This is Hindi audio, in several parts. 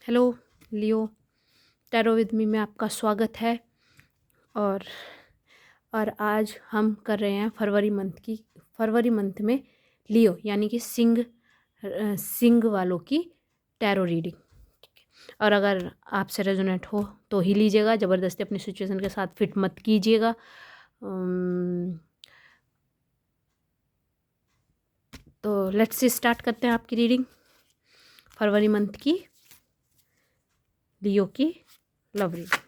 Hello Leo, tarot with me में आपका स्वागत है। और आज हम कर रहे हैं फरवरी मंथ में लियो यानी कि सिंग वालों की टैरो रीडिंग। और अगर आपसे रेजोनेट हो तो ही लीजिएगा, ज़बरदस्ती अपनी सिचुएशन के साथ फिट मत कीजिएगा। तो लेट्स से स्टार्ट करते हैं आपकी रीडिंग फरवरी मंथ की लियो की लव रीडिंग।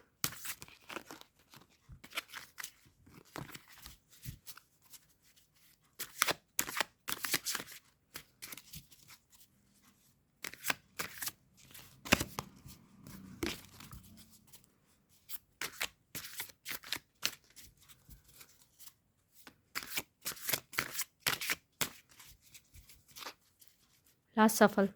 लास्ट सफल।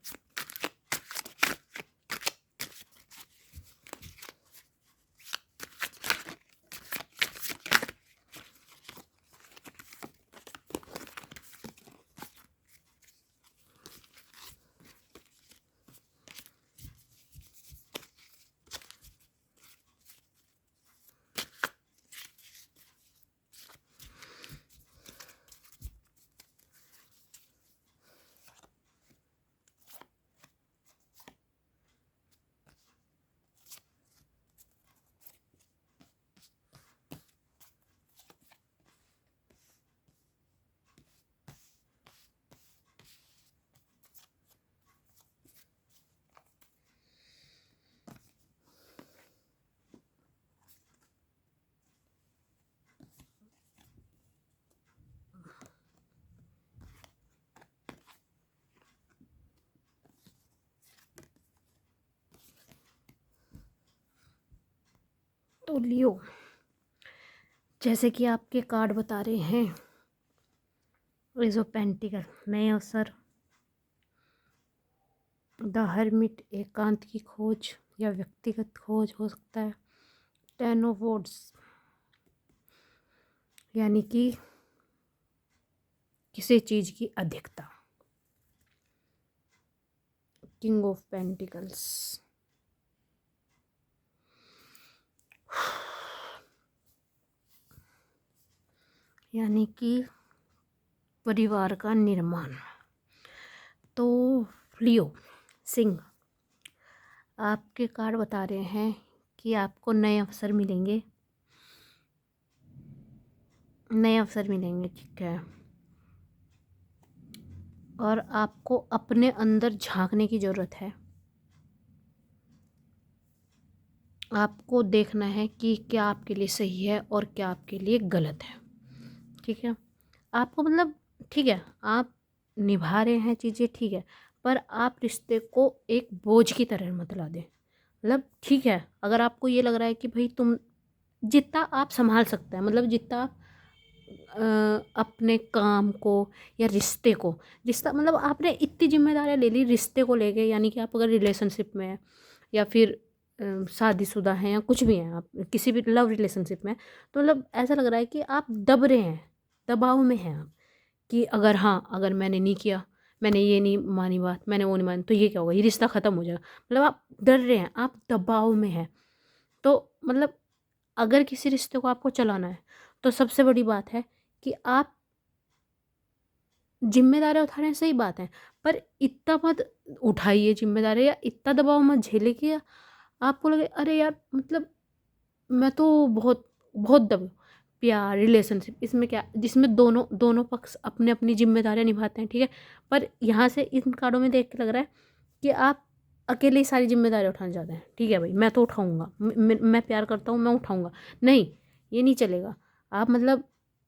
तो लियो, जैसे कि आपके कार्ड बता रहे हैं, एज ऑफ पेंटिकल नए अवसर, द हर्मिट एकांत की खोज या व्यक्तिगत खोज हो सकता है, टेन ऑफ वॉर्ड्स यानी कि किसी चीज की अधिकता, किंग ऑफ पेंटिकल्स यानी कि परिवार का निर्माण। तो लियो सिंह, आपके कार्ड बता रहे हैं कि आपको नए अवसर मिलेंगे, ठीक है। और आपको अपने अंदर झांकने की ज़रूरत है। आपको देखना है कि क्या आपके लिए सही है और क्या आपके लिए गलत है, ठीक है। आपको मतलब ठीक है, आप निभा रहे हैं चीज़ें, ठीक है, पर आप रिश्ते को एक बोझ की तरह मत ला दें। मतलब ठीक है, अगर आपको ये लग रहा है कि भाई तुम जितना आप संभाल सकते हैं, मतलब जितना अपने काम को या रिश्ते को, रिश्ता मतलब आपने इतनी जिम्मेदारियां ले ली रिश्ते को लेके, यानी कि आप अगर रिलेशनशिप में हैं या फिर शादीशुदा हैं या कुछ भी हैं, आप किसी भी लव रिलेशनशिप में, तो मतलब ऐसा लग रहा है कि आप दब रहे हैं, दबाव में हैं आप, कि अगर हाँ, अगर मैंने नहीं किया, मैंने ये नहीं मानी बात, मैंने वो नहीं मानी, तो ये क्या होगा, ये रिश्ता ख़त्म हो जाएगा। मतलब आप डर रहे हैं, आप दबाव में हैं। तो मतलब अगर किसी रिश्ते को आपको चलाना है तो सबसे बड़ी बात है कि आप जिम्मेदारियां उठा रहे हैं, सही बात है, पर इतना मत उठाइए जिम्मेदारी, या इतना दबाव मत झेले कि आपको लगे अरे यार, मतलब मैं तो बहुत बहुत दब हूँ। प्यार रिलेशनशिप इसमें क्या, जिसमें दोनों दोनों पक्ष अपने अपनी जिम्मेदारियां निभाते हैं, ठीक है। पर यहाँ से इन कार्डों में देख के लग रहा है कि आप अकेले ही सारी जिम्मेदारी उठाना चाहते हैं, ठीक है भाई, मैं तो उठाऊंगा, मैं प्यार करता हूँ, मैं उठाऊंगा। नहीं, ये नहीं चलेगा। आप मतलब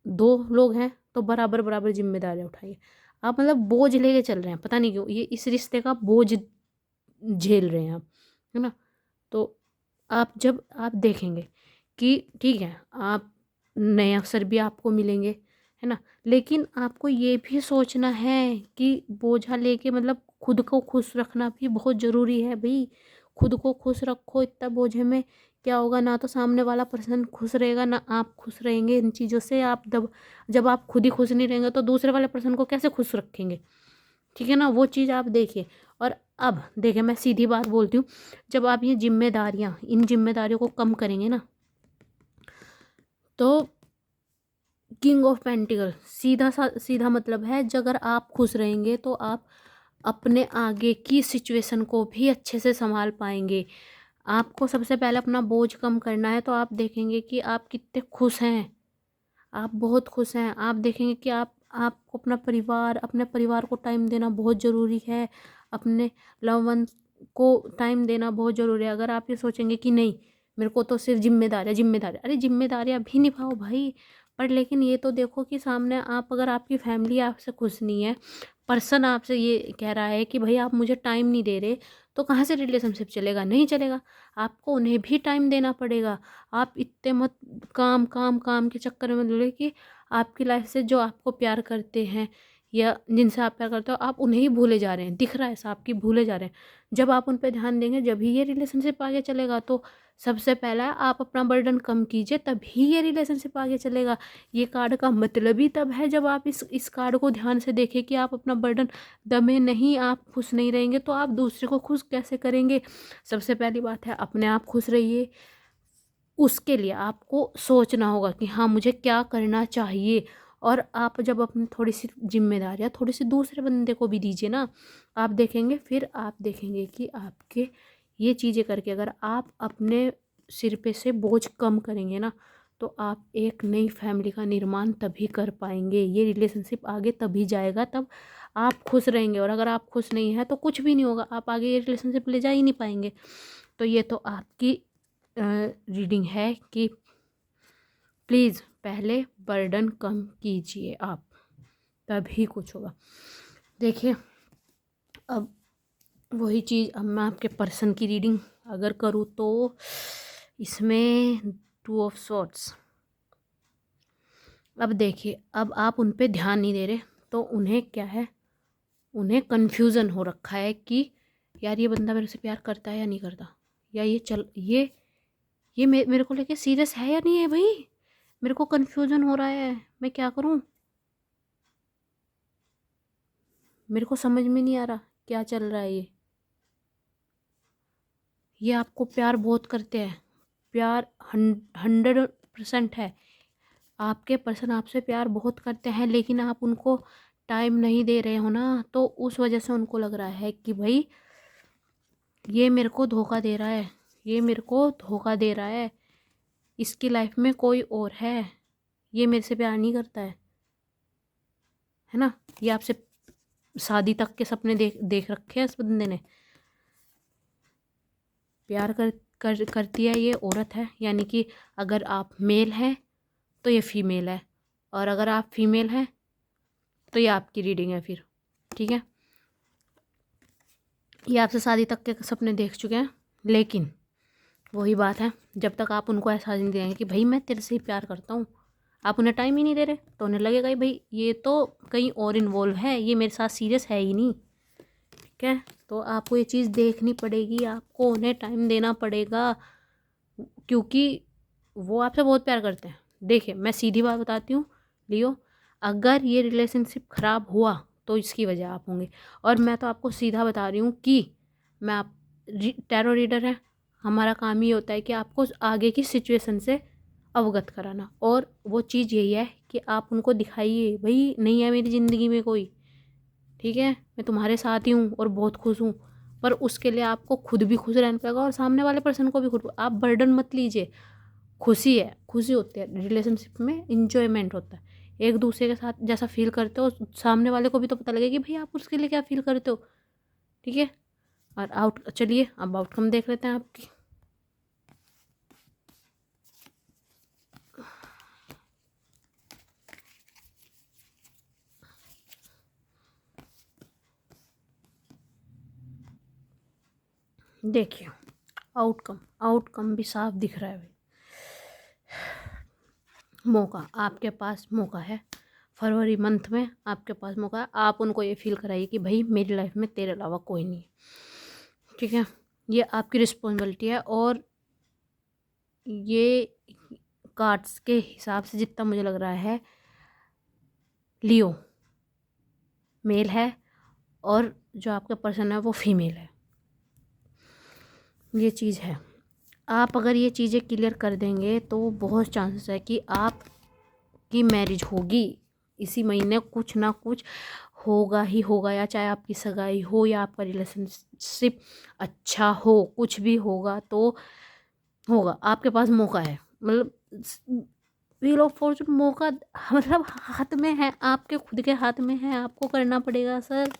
दो लोग हैं तो बराबर बराबर जिम्मेदारियां उठाइए। आप मतलब बोझ लेके चल रहे हैं, पता नहीं क्यों ये इस रिश्ते का बोझ झेल रहे हैं आप, है ना। तो जब आप देखेंगे कि ठीक है, आप नए अवसर भी आपको मिलेंगे, है ना, लेकिन आपको ये भी सोचना है कि बोझा लेके मतलब खुद को खुश रखना भी बहुत ज़रूरी है भाई। खुद को खुश रखो, इतना बोझे में क्या होगा, ना तो सामने वाला पर्सन खुश रहेगा ना आप खुश रहेंगे। इन चीज़ों से आप जब आप खुद ही खुश नहीं रहेंगे तो दूसरे वाले पर्सन को कैसे खुश रखेंगे, ठीक है ना। वो चीज़ आप देखिए। और अब देखिए मैं सीधी बात बोलती हूँ, जब आप ये जिम्मेदारियाँ इन जिम्मेदारियों को कम करेंगे ना, तो किंग ऑफ पेंटिकल सीधा मतलब है, अगर आप खुश रहेंगे तो आप अपने आगे की सिचुएशन को भी अच्छे से संभाल पाएंगे। आपको सबसे पहले अपना बोझ कम करना है, तो आप देखेंगे कि आप कितने खुश हैं, आप बहुत खुश हैं। आप देखेंगे कि आपको अपने परिवार को टाइम देना बहुत ज़रूरी है, अपने लव वंस को टाइम देना बहुत ज़रूरी है। अगर आप ये सोचेंगे कि नहीं, मेरे को तो सिर्फ जिम्मेदारी, अरे जिम्मेदारियाँ भी निभाओ भाई, पर लेकिन ये तो देखो कि सामने आप, अगर आपकी फैमिली आपसे खुश नहीं है, पर्सन आपसे ये कह रहा है कि भाई आप मुझे टाइम नहीं दे रहे, तो कहाँ से रिलेशनशिप चलेगा? नहीं चलेगा। आपको उन्हें भी टाइम देना पड़ेगा। आप इतने मत काम काम काम के चक्कर में जुड़े कि आपकी लाइफ से जो आपको प्यार करते हैं या जिनसे आप प्यार करते हो, आप उन्हें ही भूले जा रहे हैं। दिख रहा है साफ कि भूले जा रहे हैं। जब आप उन पे ध्यान देंगे, जब ही ये रिलेशनशिप आगे चलेगा। तो सबसे पहला आप अपना बर्डन कम कीजिए, तभी ये रिलेशनशिप आगे चलेगा। ये कार्ड का मतलब ही तब है जब आप इस कार्ड को ध्यान से देखें कि आप अपना बर्डन दमे नहीं, आप खुश नहीं रहेंगे तो आप दूसरे को खुश कैसे करेंगे? सबसे पहली बात है, अपने आप खुश रहिए। उसके लिए आपको सोचना होगा कि हाँ, मुझे क्या करना चाहिए। और आप जब अपनी थोड़ी सी जिम्मेदारियाँ थोड़ी सी दूसरे बंदे को भी दीजिए ना, आप देखेंगे, फिर आप देखेंगे कि आपके ये चीज़ें करके अगर आप अपने सिर पे से बोझ कम करेंगे ना, तो आप एक नई फैमिली का निर्माण तभी कर पाएंगे। ये रिलेशनशिप आगे तभी जाएगा, तब आप खुश रहेंगे। और अगर आप खुश नहीं हैं तो कुछ भी नहीं होगा, आप आगे ये रिलेशनशिप ले जा ही नहीं पाएंगे। तो ये तो आपकी रीडिंग है कि प्लीज़ पहले बर्डन कम कीजिए आप, तभी कुछ होगा। देखिए, अब वही चीज़, अब मैं आपके पर्सन की रीडिंग अगर करूँ तो इसमें 2 ऑफ सॉर्ड्स। अब देखिए, अब आप उन पे ध्यान नहीं दे रहे, तो उन्हें क्या है, उन्हें कन्फ्यूज़न हो रखा है कि यार ये बंदा मेरे से प्यार करता है या नहीं करता, या ये मेरे को लेके सीरियस है या नहीं है भाई। मेरे को कन्फ्यूज़न हो रहा है, मैं क्या करूं? मेरे को समझ में नहीं आ रहा क्या चल रहा है। ये आपको प्यार बहुत करते हैं, प्यार 100% है। आपके पर्सन आपसे प्यार बहुत करते हैं, लेकिन आप उनको टाइम नहीं दे रहे हो ना, तो उस वजह से उनको लग रहा है कि भाई ये मेरे को धोखा दे रहा है, ये मेरे को धोखा दे रहा है, इसकी लाइफ में कोई और है, ये मेरे से प्यार नहीं करता है ना। ये आपसे शादी तक के सपने देख रखे हैं इस बंदे ने। प्यार करती है ये औरत है, यानी कि अगर आप मेल हैं तो ये फीमेल है, और अगर आप फीमेल हैं तो ये आपकी रीडिंग है फिर। ठीक है, ये आपसे शादी तक के सपने देख चुके हैं, लेकिन वही बात है, जब तक आप उनको एहसास नहीं देंगे कि भाई मैं तेरे से ही प्यार करता हूँ, आप उन्हें टाइम ही नहीं दे रहे, तो उन्हें लगेगा ही भाई ये तो कहीं और इन्वॉल्व है, ये मेरे साथ सीरियस है ही नहीं। ठीक है, तो आपको ये चीज़ देखनी पड़ेगी, आपको उन्हें टाइम देना पड़ेगा, क्योंकि वो आपसे बहुत प्यार करते हैं। देखिए, मैं सीधी बात बताती हूँ लियो, अगर ये रिलेशनशिप ख़राब हुआ तो इसकी वजह आप होंगे। और मैं तो आपको सीधा बता रही हूँ कि मैं आप टैरो रीडर है, हमारा काम ही होता है कि आपको आगे की सिचुएशन से अवगत कराना, और वो चीज़ यही है कि आप उनको दिखाइए भाई नहीं है मेरी ज़िंदगी में कोई, ठीक है, मैं तुम्हारे साथ ही हूँ और बहुत खुश हूँ। पर उसके लिए आपको खुद भी खुश रहना पड़ेगा, और सामने वाले पर्सन को भी खुद, आप बर्डन मत लीजिए। खुशी है, खुशी होती है रिलेशनशिप में, इंजॉयमेंट होता है। एक दूसरे के साथ जैसा फील करते हो, सामने वाले को भी तो पता लगे कि भाई आप उसके लिए क्या फील करते हो। ठीक है, और चलिए अब आउटकम देख लेते हैं आपकी। देखिए, आउटकम भी साफ दिख रहा है भाई। मौका, आपके पास मौका है, फरवरी मंथ में आपके पास मौका है। आप उनको ये फील कराइए कि भाई मेरी लाइफ में तेरे अलावा कोई नहीं। ठीक है, ये आपकी रिस्पॉन्सिबिलिटी है। और ये कार्ड्स के हिसाब से जितना मुझे लग रहा है, लियो मेल है और जो आपका पर्सन है वो फीमेल है। ये चीज़ है। आप अगर ये चीज़ें क्लियर कर देंगे तो बहुत चांसेस है कि आपकी मैरिज होगी इसी महीने, कुछ ना कुछ होगा ही होगा, या चाहे आपकी सगाई हो या आपका रिलेशनशिप अच्छा हो, कुछ भी होगा तो होगा। आपके पास मौका है, मतलब व्हील ऑफ फॉर्चून मौका मतलब हाथ में है, आपके खुद के हाथ में है, आपको करना पड़ेगा सर।